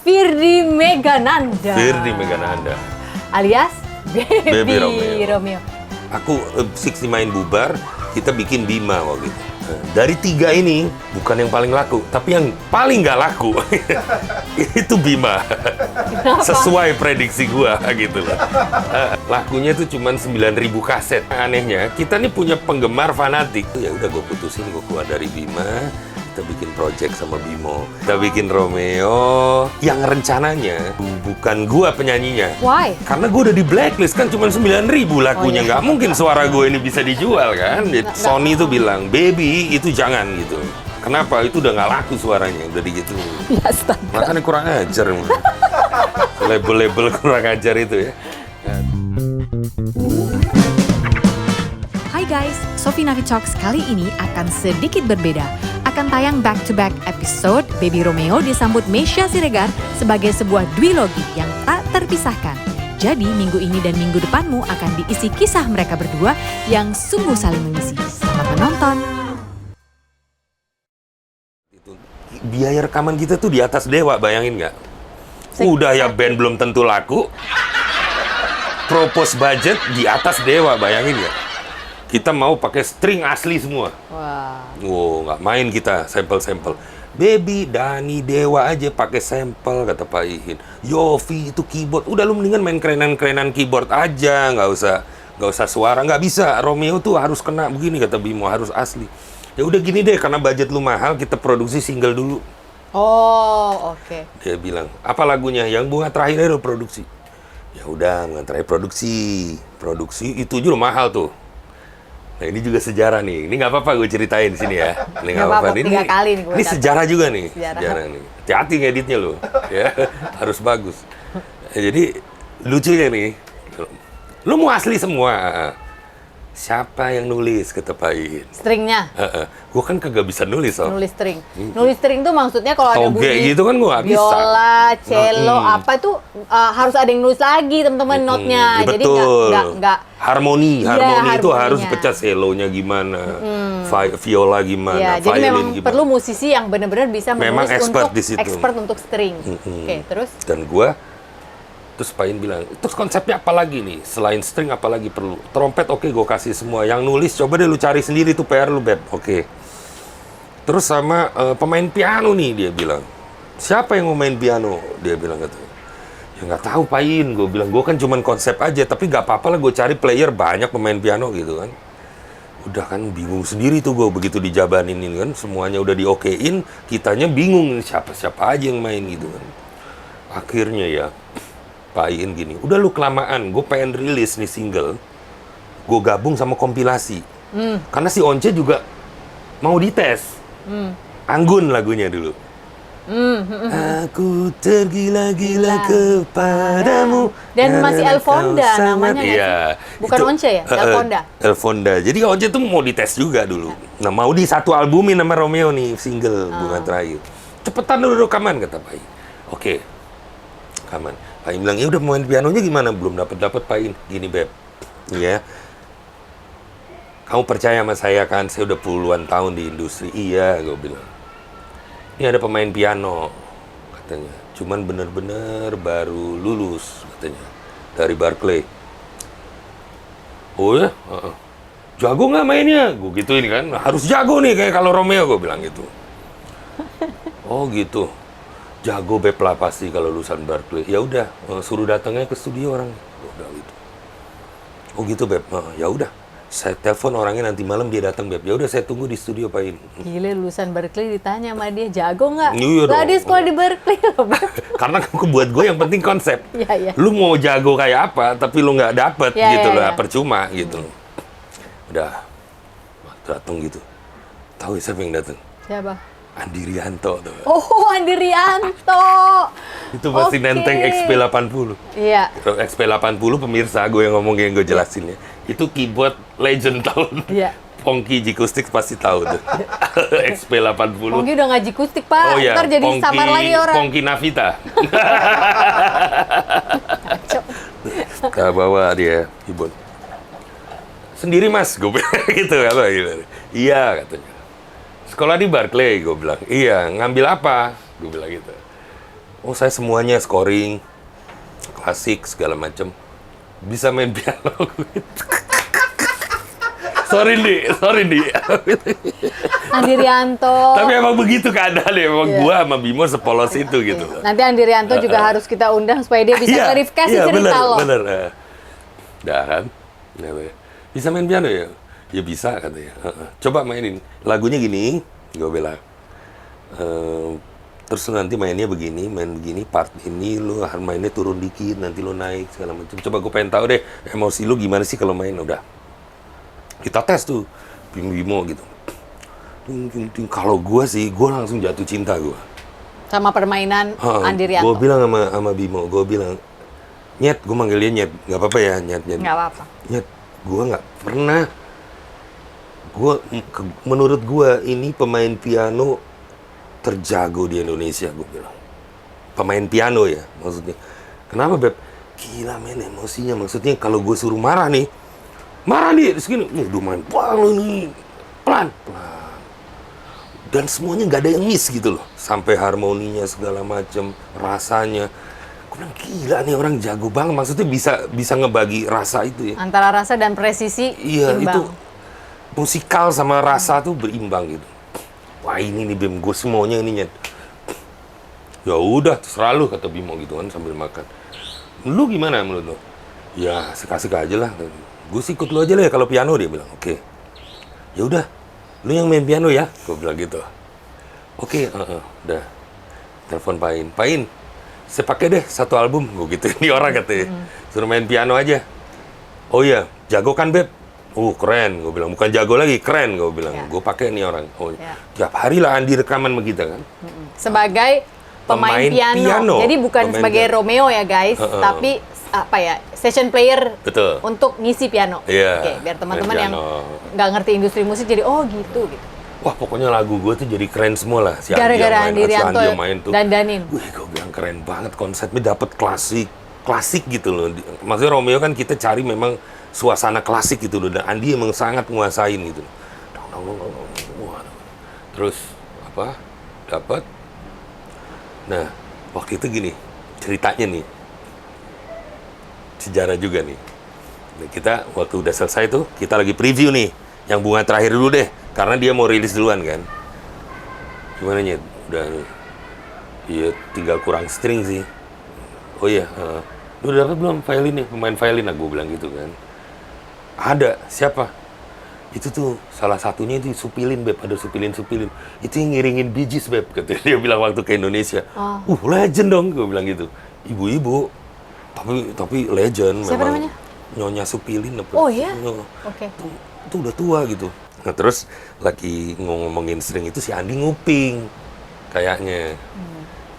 Firdy Megananda. Firdy Megananda. Alias Baby Romeo. Romeo. Aku Six main bubar, kita bikin Bima waktu itu. Dari 3 ini, bukan yang paling laku, tapi yang paling nggak laku, itu Bima. Sesuai prediksi gua gitu loh. Lakunya itu cuma 9.000 kaset. Anehnya, kita nih punya penggemar fanatik. Ya udah gue putusin, gue keluar dari Bima. Kita bikin project sama Bimo. Kita bikin Romeo yang rencananya bukan gua penyanyinya. Why? Karena gue udah di blacklist kan cuma 9.000 lakunya. Nggak mungkin suara gue ini bisa dijual kan. Sony tuh bilang, baby itu jangan gitu. Kenapa? Itu udah nggak laku suaranya. Udah gitu. Ya, astaga. Makanya kurang ajar. Label-label kurang ajar itu ya. Hai guys, Sophie Navi Talks kali ini akan sedikit berbeda. Akan tayang back-to-back episode Baby Romeo disambut Meisya Siregar sebagai sebuah duologi yang tak terpisahkan. Jadi minggu ini dan minggu depanmu akan diisi kisah mereka berdua yang sungguh saling mengisi. Selamat menonton! Biaya rekaman kita tuh di atas dewa, bayangin nggak? Udah ya band belum tentu laku. Propose budget di atas dewa, bayangin nggak? Kita mau pakai string asli semua. Wah. Wow, nggak main kita sampel-sampel. Baby, Dani, Dewa aja pakai sampel, kata Pak Ihin. Yofi itu keyboard. Udah lu mendingan main kerenan-kerenan keyboard aja, nggak usah suara, nggak bisa. Romeo tuh harus kena begini, kata Bimo, harus asli. Ya udah gini deh, karena budget lu mahal, kita produksi single dulu. Oh, oke. Dia bilang, apa lagunya? Yang bunga terakhir lu produksi. Ya udah, bunga terakhir produksi. Produksi itu juga mahal tuh. Nah ini juga sejarah nih. Ini nggak apa-apa gue ceritain di sini ya. Ini nggak apa-apa. Ini 3 kali nih gue ini datang. sejarah juga nih. Sejarah. Nih. Hati-hati ngeditnya lo. Ya, harus bagus. Jadi lucunya nih. Lu mau asli semua. Siapa yang nulis, kata Pak Ihin? Stringnya. Gue kan kagak bisa nulis, Sob. Nulis string. Nulis string tuh maksudnya kalau ada Toge bunyi gitu kan gue nggak bisa. biola, cello, apa itu harus ada yang nulis lagi teman-teman notnya. Ya Jadi betul. nggak Harmoni Iya, itu harus harmoninya. pecah, cellonya gimana, viola gimana, ya, jadi memang violin gimana. perlu musisi yang benar-benar bisa Memang menulis expert untuk di situ. expert untuk string. Oke, terus Dan gua terus Pak Ihin bilang, terus konsepnya apa lagi nih? Selain string apa lagi perlu? Trompet oke, gue kasih semua. Yang nulis coba deh lu cari sendiri tuh PR lu, Beb. Oke. Terus sama pemain piano nih, dia bilang. Siapa yang mau main piano? Dia bilang gitu. Ya nggak tahu Pak Ihin, gue bilang. Gue kan cuman konsep aja, tapi nggak apa-apa lah gue cari player banyak pemain piano gitu kan. Udah kan bingung sendiri tuh gue begitu dijabanin ini kan. Semuanya udah diokein, kitanya bingung siapa-siapa aja yang main gitu kan. Akhirnya ya, Pak Ihin gini, udah lu kelamaan, gue pengen rilis nih single, gue gabung sama kompilasi. Karena si Once juga mau dites. Anggun lagunya dulu. Aku tergila-gila kepadamu. Dan masih Elfonda namanya nggak Iya. sih? Bukan Once ya? Elfonda. Elfonda. Jadi Once tuh mau dites juga dulu. Nah, mau di satu albumin sama Romeo nih, single bunga terakhir. Cepetan dulu rekaman, kata Pak Ihin. Oke. Rekaman. Pak Ihin bilang, ya udah main pianonya gimana? Belum dapat Pak Ihin. Gini, Beb. Ya. Kamu percaya sama saya kan? Saya udah puluhan tahun di industri. Iya, gue bilang. Ini ada pemain piano, katanya. Cuman bener-bener baru lulus, katanya. Dari Berkeley. Oh ya? Jago nggak mainnya? Gue gituin kan. Harus jago nih, kayak kalau Romeo, gue bilang gitu. Oh gitu. Jago Beb lah pasti kalau lulusan Berkeley. Ya udah, suruh datangnya ke studio orang. Udah gitu. Oh gitu Beb. Ya udah. Saya telepon orangnya nanti malam dia datang Beb. Ya udah saya tunggu di studio Pak Ihin. Gila, lulusan Berkeley ditanya sama dia, jago nggak? Iya Lah dong. dia sekolah di Berkeley loh, Beb. Karena buat gue yang penting konsep. Iya, iya. Lu mau jago kayak apa, tapi lu nggak dapet Iya, gitu iya, loh, iya. percuma gitu. Udah datang gitu. Tahu siapa yang datang? Siapa? Andi Rianto tuh. Oh, Andi Rianto. Itu masih Oke. nenteng XP80. Iya. XP80 pemirsa gue yang ngomong yang gue jelasin ya. Itu keyboard legend tahun. Iya. Pongki Jikustik pasti tahu tuh. XP80. Pongki udah ngaji kustik, Pak. Oh iya, Ntar jadi samar lagi orang. Pongki Navita. Kacau. Kita bawa dia keyboard. Sendiri Mas, gue bilang gitu. Apa gitu. Iya katanya. Sekolah di Berkeley, gue bilang. Iya, ngambil apa? Gue bilang gitu. Oh saya semuanya scoring, klasik segala macam. Bisa main piano. sorry nih. Andi Rianto. Tapi emang begitu keadaan ya, emang gua sama Bimo sepolos itu gitu. Nanti Andi Rianto juga harus kita undang supaya dia bisa klarifikasi cerita lo. Bener. Dan, bisa main piano ya? Ya bisa katanya. Coba mainin. Lagunya gini, gue bilang. Terus nanti mainnya begini, main begini, part ini lu mainnya turun dikit, nanti lu naik segala macam. Coba gue pengen tahu deh emosi lu gimana sih kalau main. Udah kita tes tuh Bimo gitu. Kalau gue sih, gue langsung jatuh cinta gue sama permainan Andi Rianto. Gue bilang sama Bimo, gue bilang, Nyet, gue manggil dia Nyet, nggak apa-apa ya Nyet. Nggak apa-apa. Nyet, gue nggak pernah. Menurut gue ini pemain piano terjago di Indonesia, gue bilang. Pemain piano ya, maksudnya. Kenapa, Beb? Gila, men, emosinya. Maksudnya kalau gue suruh marah nih, terus gini, udah main pelan. Dan semuanya nggak ada yang miss gitu loh. Sampai harmoninya segala macem, rasanya. Gue bilang, gila nih orang jago banget. Maksudnya bisa ngebagi rasa itu ya. Antara rasa dan presisi Iya, imbang. itu musikal sama rasa tuh berimbang gitu. Wah ini nih Bim, gue semuanya ini Nyet. Ya udah, terserah lu, kata Bimo gitu kan sambil makan. Lu gimana menurut lu? Ya suka-suka aja lah. Gue sih ikut lu aja lah ya kalau piano, dia bilang. Oke. Ya udah, lu yang main piano ya, gue bilang gitu. Oke, udah. Telepon Pain, saya pakai deh satu album, gue gitu. Ini orang katanya, suruh main piano aja. Oh iya, jago kan Beb? Keren, gue bilang. Bukan jago lagi, keren, gue bilang. Ya. Gue pakai nih orang. Ya. Tiap hari lah Andi rekaman sama kita kan. Sebagai pemain piano. Jadi bukan Pemain sebagai piano. Romeo ya guys, tapi session player. Betul. Untuk ngisi piano. Iya, Oke, biar teman-teman main yang piano. nggak ngerti industri musik jadi gitu. Wah, pokoknya lagu gue tuh jadi keren semua lah. Si Gara-gara Andi si Rianto main tuh. dandanin. Wih, gue bilang keren banget konsepnya, dapet klasik gitu loh. Maksudnya Romeo kan kita cari memang suasana klasik gitu loh, dan Andi emang sangat nguasain gitu. Wah. Terus dapat. Nah, waktu itu gini ceritanya nih, sejarah juga nih. Nah, kita waktu udah selesai tuh, kita lagi preview nih, yang bunga terakhir dulu deh, karena dia mau rilis duluan kan. Gimana Nyet? Udah nih. Iya, tinggal kurang string sih. Oh iya, lu udah dapat belum violinnya? Pemain violin, aku bilang gitu kan. Ada, siapa? Itu tuh salah satunya itu Supilin, Beb, ada Supilin. Itu yang ngiringin Bee Gees, Beb, katanya dia bilang waktu ke Indonesia. Legend dong, gue bilang gitu. Ibu-ibu, tapi legend. Siapa memang. namanya? Nyonya Supilin. Oh iya? Oke. Itu udah tua gitu. Nah terus lagi ngomongin string itu si Andi nguping kayaknya.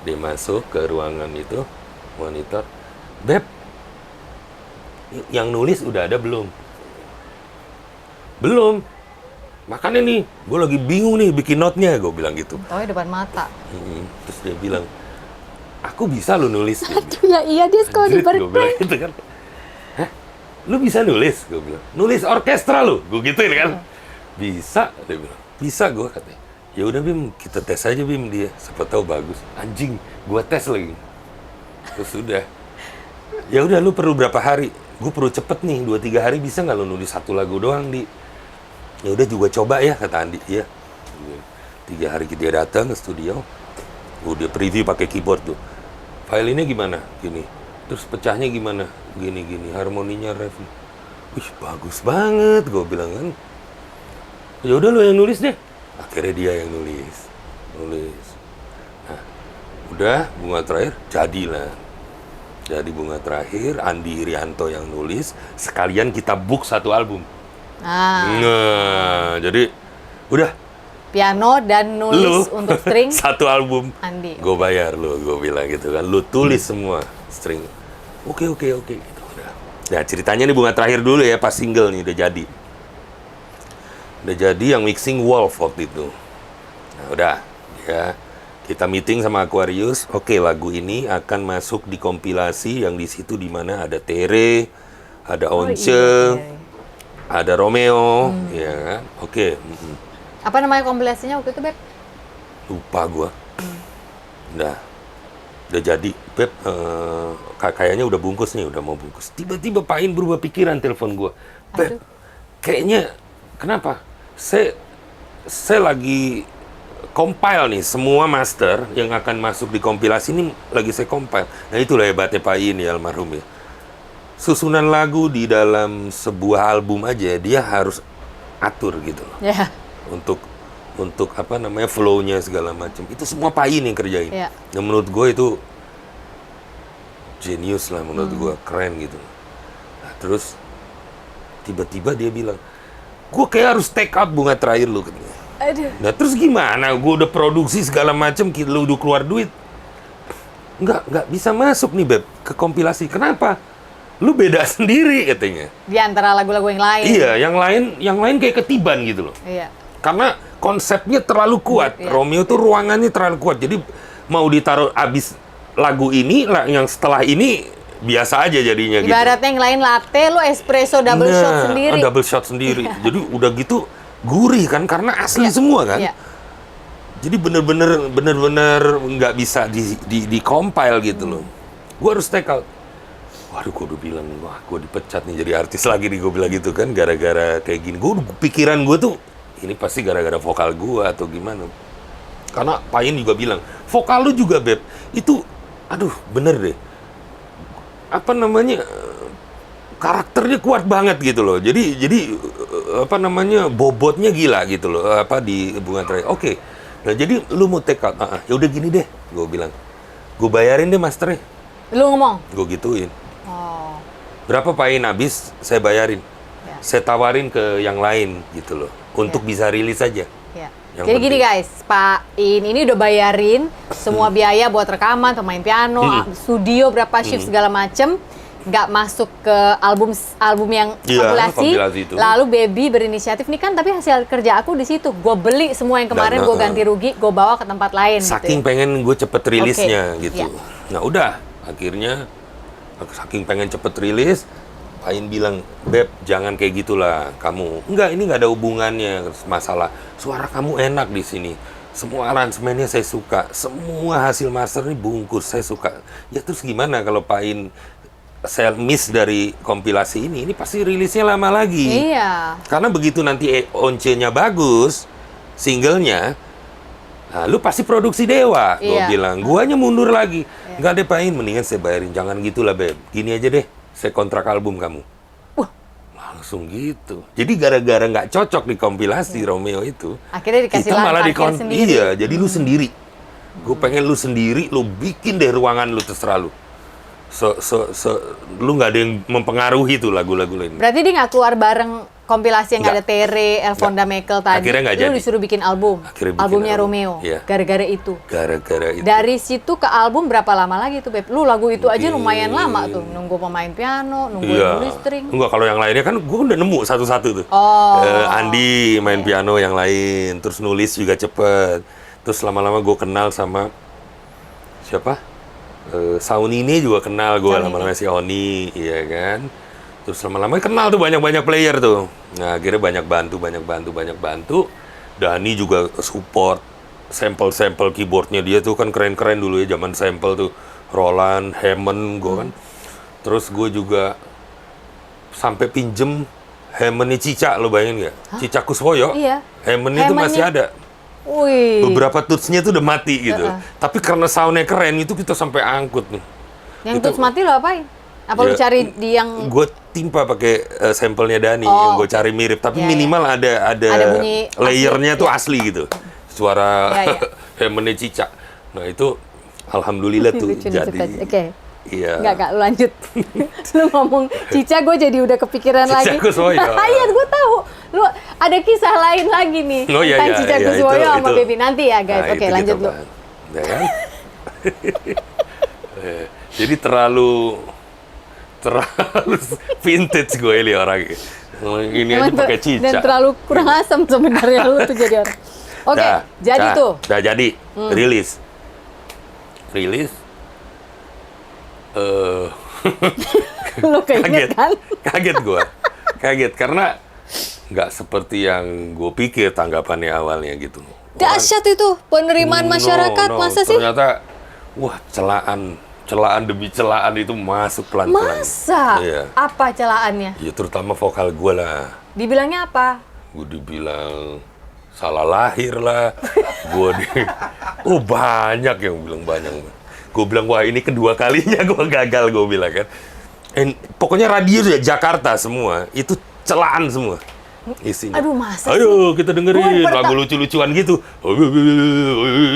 Dia masuk ke ruangan itu, monitor. Beb, yang nulis udah ada belum? Belum. Makanya nih, gue lagi bingung nih bikin note-nya, gue bilang gitu. Oh, depan mata. Terus dia bilang, aku bisa lu nulis. Aduh, ya iya, dia sekolah di Gue bilang Berkeley. gitu kan. Hah? Lu bisa nulis? Gue bilang. Nulis orkestra lu? Gue gituin kan. Bisa, dia bilang. Bisa gue katanya. Ya udah Bim, kita tes aja Bim dia. Siapa tahu bagus. Anjing, gue tes lagi. Terus udah. Ya udah, lu perlu berapa hari? Gue perlu cepet nih, 2-3 hari bisa nggak lu nulis satu lagu doang, Di? Ya udah juga coba ya, kata Andi. Iya. 3 hari dia datang ke studio. Dia preview pakai keyboard tuh. Filenya gimana? Gini. Terus pecahnya gimana? Gini. Harmoninya, ref. Wih, bagus banget, gue bilang kan. Ya udah lu yang nulis deh. Akhirnya dia yang nulis. Nah, udah bunga terakhir jadilah. Jadi bunga terakhir Andi Rianto yang nulis. Sekalian kita book satu album. Nah, jadi udah. Piano dan nulis untuk string. Satu album. Andi. Gue bayar lu, gue bilang gitu kan. Lu tulis semua string. Oke. Gitu, udah. Nah ceritanya nih bunga terakhir dulu ya, pas single nih udah jadi. Udah jadi yang mixing Wolf waktu itu. Nah udah ya. Kita meeting sama Aquarius. Oke, lagu ini akan masuk di kompilasi yang di situ di mana ada Tere, ada Once, ada Romeo, ya kan? Oke. Apa namanya kompilasinya waktu itu, Beb? Lupa gua. Udah. udah jadi, Beb, kayaknya udah bungkus nih, udah mau bungkus. Tiba-tiba Pak In berubah pikiran, telepon gue. Beb, kayaknya, kenapa? Saya lagi compile nih, semua master yang akan masuk di kompilasi ini lagi saya compile. Nah itulah hebatnya Pak In ya, almarhum ya. Susunan lagu di dalam sebuah album aja, dia harus atur gitu loh. Ya. Untuk apa namanya, flow-nya segala macam. Itu semua Pak In yang kerjain. Ya. Yang menurut gue itu genius lah, menurut gue keren gitu. Nah, terus tiba-tiba dia bilang, gue kayak harus take up bunga terakhir lu katanya. Aduh. Nah terus gimana? Gue udah produksi segala macam, lu udah keluar duit. Nggak bisa masuk nih Beb ke kompilasi. Kenapa? Lu beda sendiri katanya. Di antara lagu-lagu yang lain. Iya, yang lain kayak ketiban gitu loh. Iya. Karena konsepnya terlalu kuat. Iya. Romeo tuh ruangannya terlalu kuat. Jadi mau ditaruh abis lagu ini, yang setelah ini biasa aja jadinya gitu. Ibaratnya yang lain latte, lu espresso double shot sendiri. Double shot sendiri. Jadi udah gitu gurih kan, karena asli semua kan. Iya. Jadi bener-bener nggak bisa di compile gitu loh. Gue harus take out. Waduh, gue udah bilang, wah gue dipecat nih jadi artis lagi nih, gue bilang gitu kan, gara-gara kayak gini. Pikiran gue tuh, ini pasti gara-gara vokal gue atau gimana. Karena Pak In juga bilang, vokal lu juga Beb, itu, aduh bener deh. Apa namanya, karakternya kuat banget gitu loh. Jadi apa namanya, bobotnya gila gitu loh. Apa di bunga terakhir. Oke. Nah jadi lu mau take out. Ya udah gini deh, gue bilang. Gue bayarin deh masternya. Lu ngomong? Gue gituin. Oh. Berapa Pak In habis, saya bayarin. Ya. Saya tawarin ke yang lain gitu loh. Untuk bisa rilis aja. Ya. Yang Jadi gini penting. guys, Pak In ini udah bayarin semua biaya buat rekaman, pemain piano, studio berapa shift segala macem, nggak masuk ke album yang Iya, kompilasi. kompilasi itu. Lalu Baby berinisiatif nih kan, tapi hasil kerja aku di situ. Gue beli semua yang kemarin, gue ganti rugi, gue bawa ke tempat lain. Saking gitu ya. pengen gue cepet rilisnya Oke, gitu. iya. Nah udah, akhirnya saking pengen cepet rilis, Pak In bilang, Beb jangan kayak gitulah kamu. Enggak, ini nggak ada hubungannya masalah. Suara kamu enak di sini. Semua aransemennya saya suka. Semua hasil master ini bungkus saya suka. Ya terus gimana kalau Pak In saya miss dari kompilasi ini pasti rilisnya lama lagi. Iya. Karena begitu nanti once-nya bagus, singlenya, nah, lu pasti produksi Dewa. Gue Iya. bilang, guanya mundur lagi. Nggak deh Pak In, mendingan saya bayarin. Jangan gitulah Beb. Gini aja deh, saya kontrak album kamu. Langsung gitu. Jadi gara-gara nggak cocok di kompilasi Romeo itu, Akhirnya dikasih kita lahan malah parkir sendiri. Iya, jadi lu sendiri. Gue pengen lu sendiri, lu bikin deh ruangan lu terserah lu. Lu nggak ada yang mempengaruhi tuh lagu-lagu lain. Berarti dia nggak keluar bareng kompilasi yang Nggak. ada Tere, Elfonda Mekel tadi. Akhirnya nggak Lu jadi. disuruh bikin album. Akhirnya bikin Albumnya album. Romeo. Iya. Gara-gara itu. Gara-gara itu. Dari situ ke album berapa lama lagi tuh, Beb? Lu lagu itu aja Mungkin- lumayan lama tuh. Nunggu pemain piano, nunggu Iya. yang nulis string. Enggak, kalau yang lainnya kan gue udah nemu satu-satu tuh. Oh. Andi main piano yang lain, terus nulis juga cepet. Terus lama-lama gue kenal sama siapa? Sauni ini juga kenal gue, lama-lama si Oni, iya kan. Terus lama-lama kenal tuh banyak-banyak player tuh. Nah akhirnya banyak bantu. Dani juga support sampel-sampel keyboardnya dia tuh kan keren-keren dulu ya, zaman sampel tuh Roland, Hammond gue kan. Terus gue juga sampai pinjem Hammondnya Cica, lo bayangin nggak? Cica Kuswoyo, Iya. Hammondnya itu masih ada. Wih. Beberapa tutsnya tuh udah mati gitu. Tapi karena soundnya keren itu kita sampai angkut nih. Yang itu- tuts mati lo apain? Apa lu Ya, cari di yang Gue timpa pakai sampelnya Dani, Oh, yang gue cari mirip. Tapi Iya, minimal ada Ada bunyi layernya asli, tuh iya. asli gitu. Suara Iya, iya. Hammondnya Cica. Nah itu alhamdulillah tuh lucu nih jadi. ceritanya. Oke. Iya. Enggak, lu lanjut. Lu ngomong Cica, gue jadi udah kepikiran Cica lagi. Kuswoyo. Iya, gue tahu. Lu ada kisah lain lagi nih Oh, iya, tentang iya, Cica iya, Kuswoyo sama itu. Baby nanti ya, guys. Nah, Oke, itu lanjut kita lu. bahas. Ya kan? Jadi terlalu vintage gue ini orangnya. Ini aja pakai Cica. Dan terlalu kurang asam sebenarnya lu tuh jadi orang. Oke, Dah, jadi dah, tuh. Dah jadi, rilis. Lu keinget kan? Kaget gue. Kaget karena nggak seperti yang gue pikir tanggapannya awalnya gitu. Dahsyat itu penerimaan masyarakat, masa sih? Ternyata Wah, celaan demi celaan itu masuk pelan-pelan. Masa? Iya. Apa celaannya? Ya terutama vokal gue lah. Dibilangnya apa? Gue dibilang salah lahir lah. Banyak yang bilang banyak. Gue bilang, wah ini kedua kalinya gue gagal, gue bilang kan. Pokoknya radio ya Jakarta semua, itu celaan semua isinya. Aduh, masa Ayo kita dengerin Gua lagu lucu-lucuan gitu.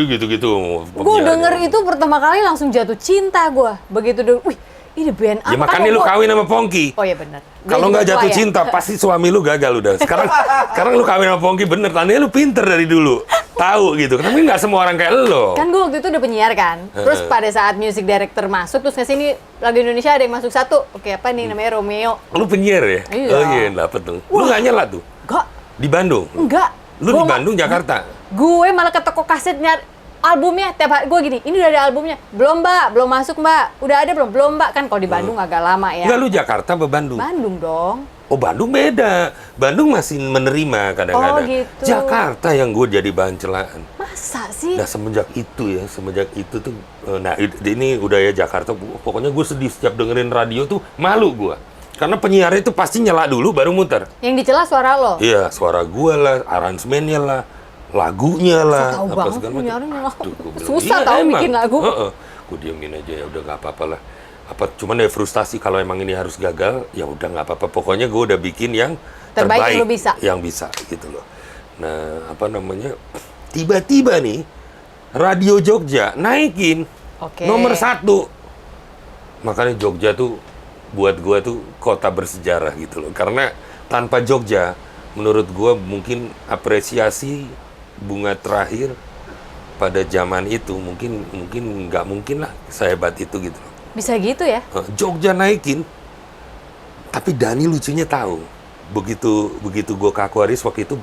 Gitu-gitu. Gue denger itu pertama kali langsung jatuh cinta gue. Begitu denger, wih ini band apa? Ya makanya lu kawin sama Pongki. Oh iya benar. Kalau nggak jatuh cinta, pasti suami lu gagal udah. Sekarang lu kawin sama Pongki bener. Tandanya lu pinter dari dulu. Tahu gitu. Tapi nggak semua orang kayak lo. Kan gue waktu itu udah penyiar kan. Terus pada saat music director masuk, terus ngasih ini lagu Indonesia ada yang masuk satu. Oke, apa nih namanya Romeo. Lu penyiar ya? Iya. Oh iya, dapet dong. Lu nggak nyala tuh? Enggak. Di Bandung? Enggak. Lu Gua di Bandung, Jakarta? Gue malah ke toko kaset nyari albumnya tiap hari. Gue gini, ini udah ada albumnya. Belum mbak, belum masuk mbak. Udah ada belum? Belum mbak. Kan kalau di Bandung agak lama ya. Enggak, lu Jakarta apa Bandung? Bandung dong. Oh, Bandung beda. Bandung masih menerima kadang-kadang. Oh, gitu. Jakarta yang gue jadi bahan celaan. Masa sih? Nah, semenjak itu tuh, nah ini udah ya Jakarta, pokoknya gue sedih setiap dengerin radio tuh, malu gue. Karena penyiarnya itu pasti nyala dulu baru muter. Yang dicela suara lo? Iya, suara gue lah, aransemennya lah, lagunya lah. Tahu banget segala macam. penyiarnya. Aduh, gua bilang, Susah iya, tahu emang. bikin lagu. Gue diemin aja, ya udah nggak apa-apa lah. Cuman ya frustasi kalau emang ini harus gagal, ya udah nggak apa-apa. Pokoknya gue udah bikin yang Terbaik yang lu bisa. Yang bisa gitu loh. Nah, tiba-tiba nih Radio Jogja naikin Oke. nomor 1. Makanya Jogja tuh buat gua tuh kota bersejarah gitu loh. Karena tanpa Jogja, menurut gua mungkin apresiasi bunga terakhir pada zaman itu mungkin nggak mungkin lah sehebat itu gitu loh. Bisa gitu ya? Jogja naikin, tapi Dani lucunya tahu. Begitu gua ke Aquarius waktu itu,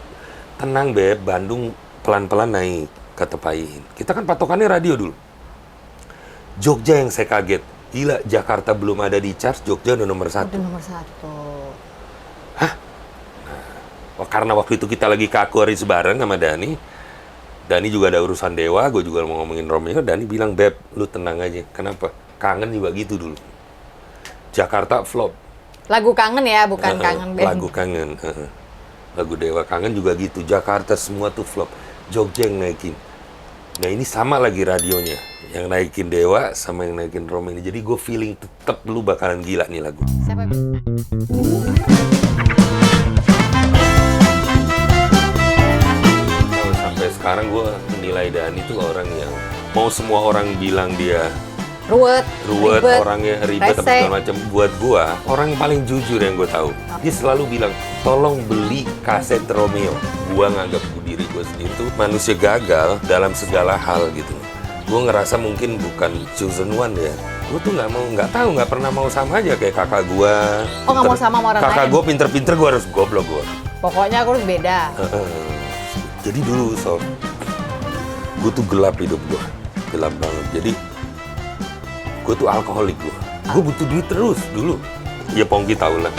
tenang Beb, Bandung pelan-pelan naik, kata Pain. Kita kan patokannya radio dulu. Jogja yang saya kaget. Gila, Jakarta belum ada di charts, Jogja udah nomor 1. Udah nomor 1. Hah? Nah, karena waktu itu kita lagi ke Aquarius bareng sama Dani. Dani juga ada urusan Dewa, gue juga mau ngomongin Romeo. Dani bilang, Beb, lu tenang aja. Kenapa? Kangen juga gitu dulu. Jakarta flop. Lagu kangen ya, bukan kangen band. Lagu kangen. Lagu Dewa kangen juga gitu. Jakarta semua tuh flop. Jogja yang naikin. Nah ini sama lagi radionya. Yang naikin Dewa sama yang naikin Romeo. Jadi gue feeling tetep lu bakalan gila nih lagu. Siapa? Kalau sampai sekarang gue menilai Dani itu orang yang mau semua orang bilang dia Ruwet, orangnya ribet apa segala macam. Buat gue, orang yang paling jujur yang gue tahu. Dia selalu bilang, tolong beli kaset Romeo. Gue nganggap diri gue sendiri tuh manusia gagal dalam segala hal gitu. Gue ngerasa mungkin bukan chosen one ya. Gue tuh nggak pernah mau sama aja kayak kakak gue. Oh, nggak mau sama orang kakak lain? gue pinter-pinter, gue harus goblok gue. Pokoknya aku harus beda. Jadi dulu Sob, gue tuh gelap hidup gue, gelap banget. Jadi gue tuh alkoholik gue butuh duit terus dulu. Ya Pongki tau lah.